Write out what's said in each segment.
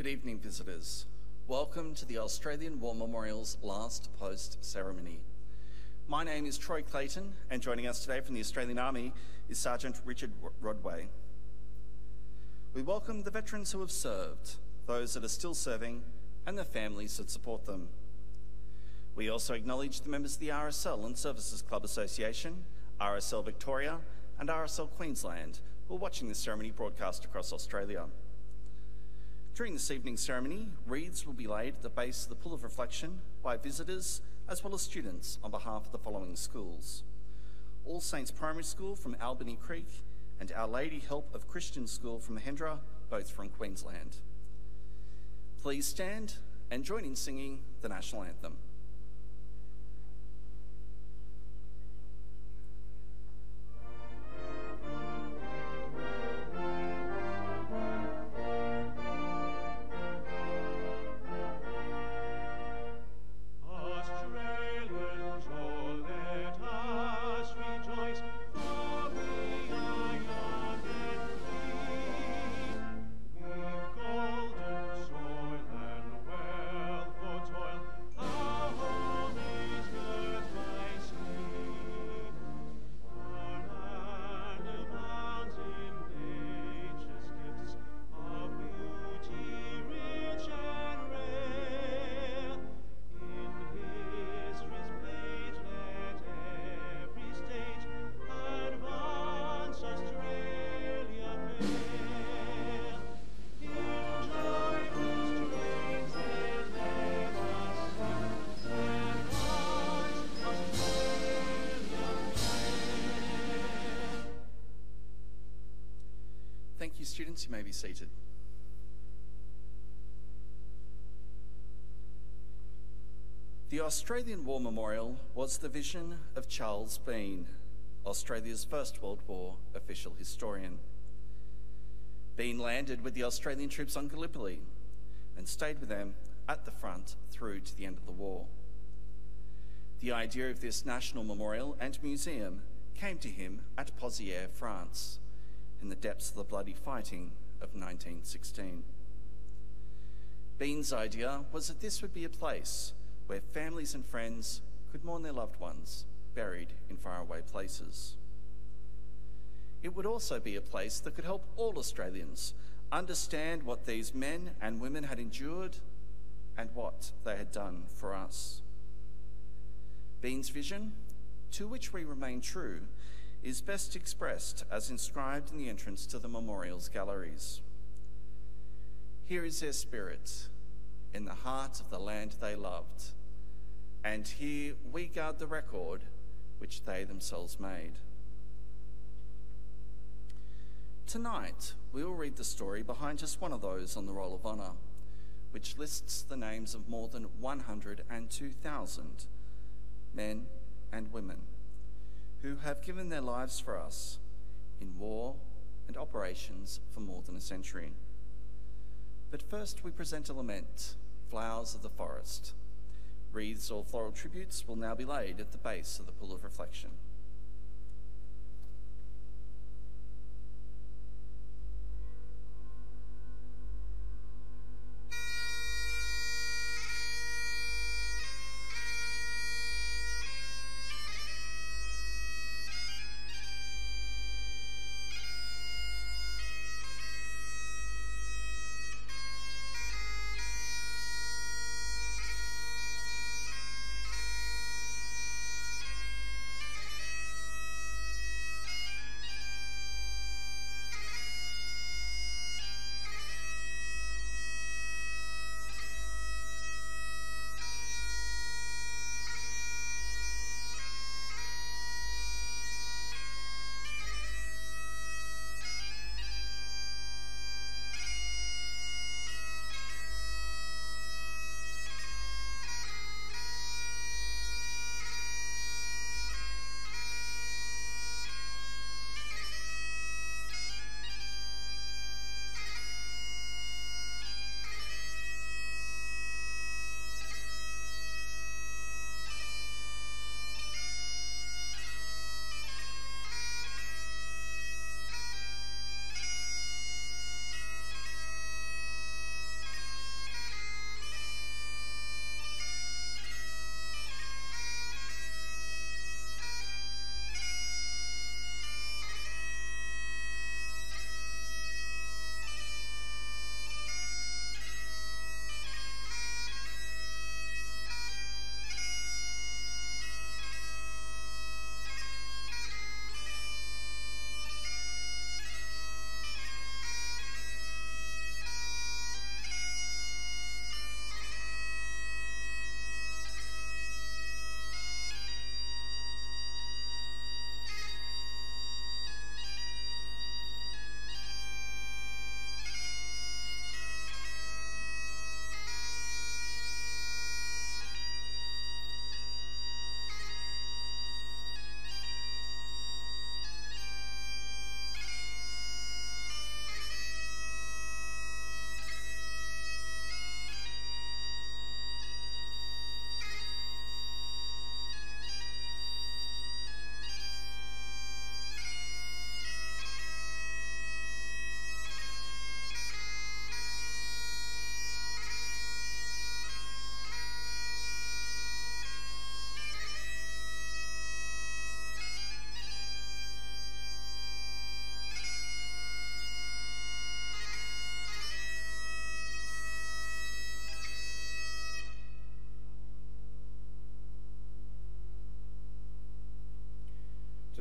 Good evening, visitors. Welcome to the Australian War Memorial's last post ceremony. My name is Troy Clayton, and joining us today from the Australian Army is Sergeant Richard Rodway. We welcome the veterans who have served, those that are still serving, and the families that support them. We also acknowledge the members of the RSL and Services Club Association, RSL Victoria, and RSL Queensland, who are watching this ceremony broadcast across Australia. During this evening's ceremony, wreaths will be laid at the base of the Pool of Reflection by visitors as well as students on behalf of the following schools: All Saints Primary School from Albany Creek and Our Lady Help of Christian School from Hendra, both from Queensland. Please stand and join in singing the National Anthem. Thank you, students. You may be seated. The Australian War Memorial was the vision of Charles Bean, Australia's First World War official historian. Bean landed with the Australian troops on Gallipoli and stayed with them at the front through to the end of the war. The idea of this national memorial and museum came to him at Pozières, France, in the depths of the bloody fighting of 1916. Bean's idea was that this would be a place where families and friends could mourn their loved ones buried in faraway places. It would also be a place that could help all Australians understand what these men and women had endured and what they had done for us. Bean's vision, to which we remain true, is best expressed as inscribed in the entrance to the memorial's galleries. Here is their spirit, in the heart of the land they loved, and here we guard the record which they themselves made. Tonight, we will read the story behind just one of those on the Roll of Honour, which lists the names of more than 102,000 men and women who have given their lives for us in war and operations for more than a century. But first we present a lament, Flowers of the Forest. Wreaths or floral tributes will now be laid at the base of the Pool of Reflection.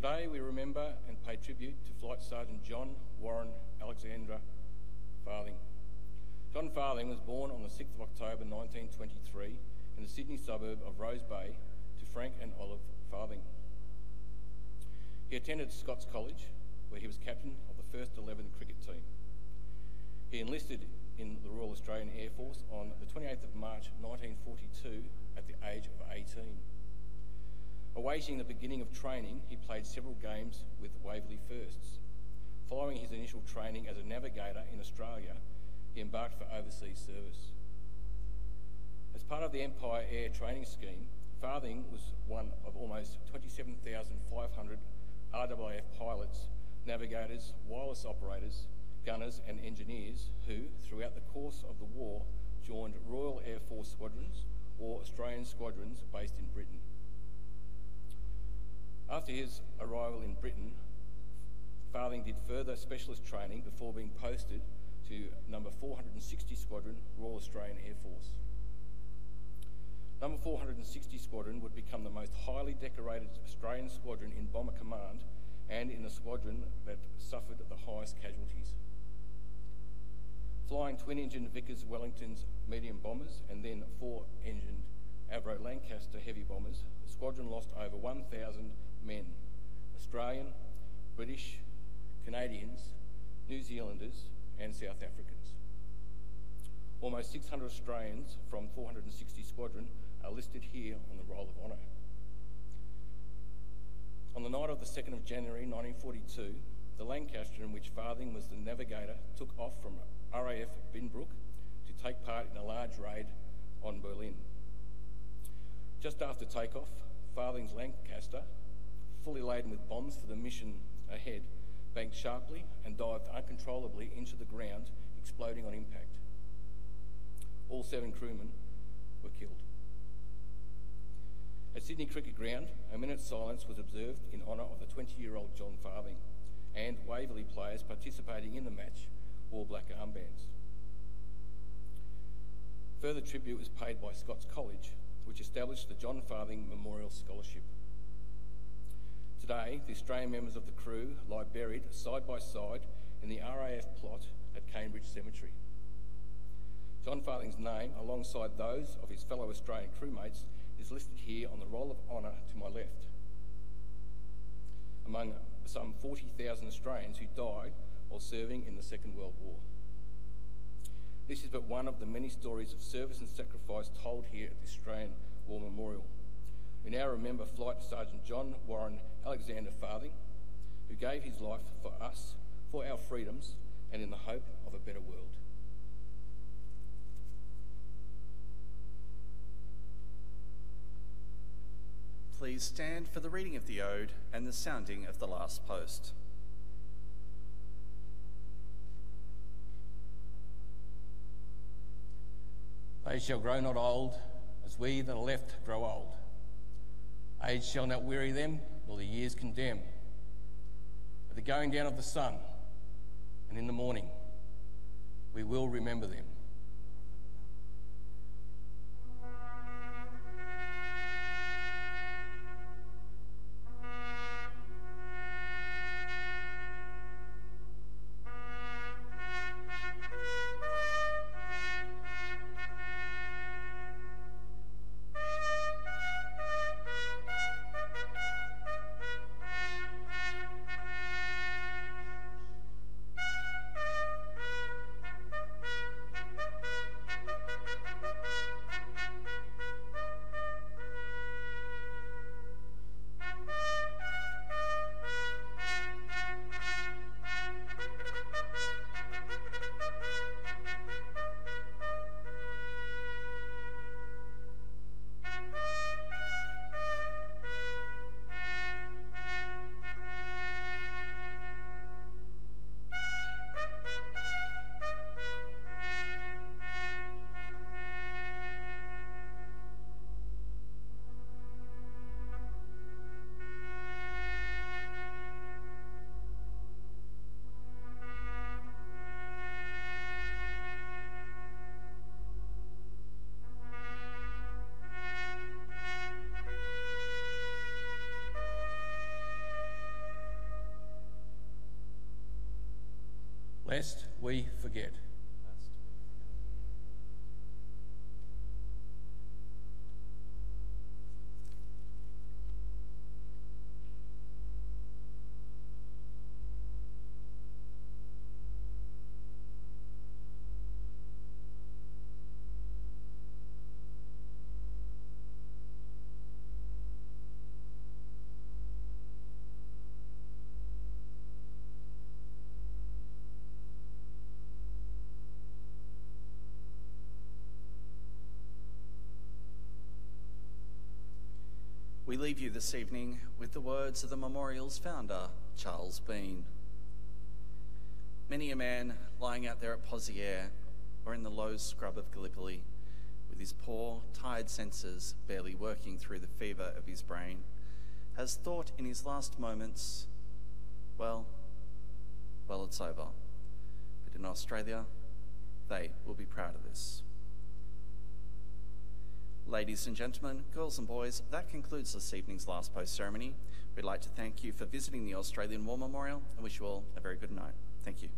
Today we remember and pay tribute to Flight Sergeant John Warren Alexander Farthing. John Farthing was born on the 6th of October 1923 in the Sydney suburb of Rose Bay to Frank and Olive Farthing. He attended Scots College, where he was captain of the first 11 cricket team. He enlisted in the Royal Australian Air Force on the 28th of March 1942 at the age of 18. Awaiting the beginning of training, he played several games with Waverley Firsts. Following his initial training as a navigator in Australia, he embarked for overseas service. As part of the Empire Air Training Scheme, Farthing was one of almost 27,500 RAAF pilots, navigators, wireless operators, gunners and engineers who, throughout the course of the war, joined Royal Air Force squadrons or Australian squadrons based in Britain. After his arrival in Britain, Farthing did further specialist training before being posted to number 460 Squadron, Royal Australian Air Force. Number 460 Squadron would become the most highly decorated Australian squadron in Bomber Command and in the squadron that suffered the highest casualties. Flying twin-engine Vickers Wellington's medium bombers and then four-engined Avro Lancaster heavy bombers, the squadron lost over 1,000 men, Australian, British, Canadians, New Zealanders and South Africans. Almost 600 Australians from 460 Squadron are listed here on the Roll of Honour. On the night of the 2nd of January 1942, the Lancaster, in which Farthing was the navigator, took off from RAF Binbrook to take part in a large raid on Berlin. Just after takeoff, Farthing's Lancaster, fully laden with bombs for the mission ahead, banked sharply and dived uncontrollably into the ground, exploding on impact. All 7 crewmen were killed. At Sydney Cricket Ground, a minute's silence was observed in honour of the 20-year-old John Farthing, and Waverley players participating in the match wore black armbands. Further tribute was paid by Scots College, which established the John Farthing Memorial Scholarship. Today, the Australian members of the crew lie buried side by side in the RAF plot at Cambridge Cemetery. John Farthing's name, alongside those of his fellow Australian crewmates, is listed here on the Roll of Honour to my left, among some 40,000 Australians who died while serving in the Second World War. This is but one of the many stories of service and sacrifice told here at the Australian War Memorial. We now remember Flight Sergeant John Warren Alexander Farthing, who gave his life for us, for our freedoms, and in the hope of a better world. Please stand for the reading of the Ode and the sounding of the last post. They shall grow not old, as we that are left grow old. Age shall not weary them, nor the years condemn. At the going down of the sun, and in the morning, we will remember them. lest we forget. We leave you this evening with the words of the memorial's founder, Charles Bean. Many a man lying out there at Pozières or in the low scrub of Gallipoli, with his poor, tired senses barely working through the fever of his brain, has thought in his last moments, well, it's over. But in Australia, they will be proud of this. Ladies and gentlemen, girls and boys, that concludes this evening's last post ceremony. We'd like to thank you for visiting the Australian War Memorial and wish you all a very good night. Thank you.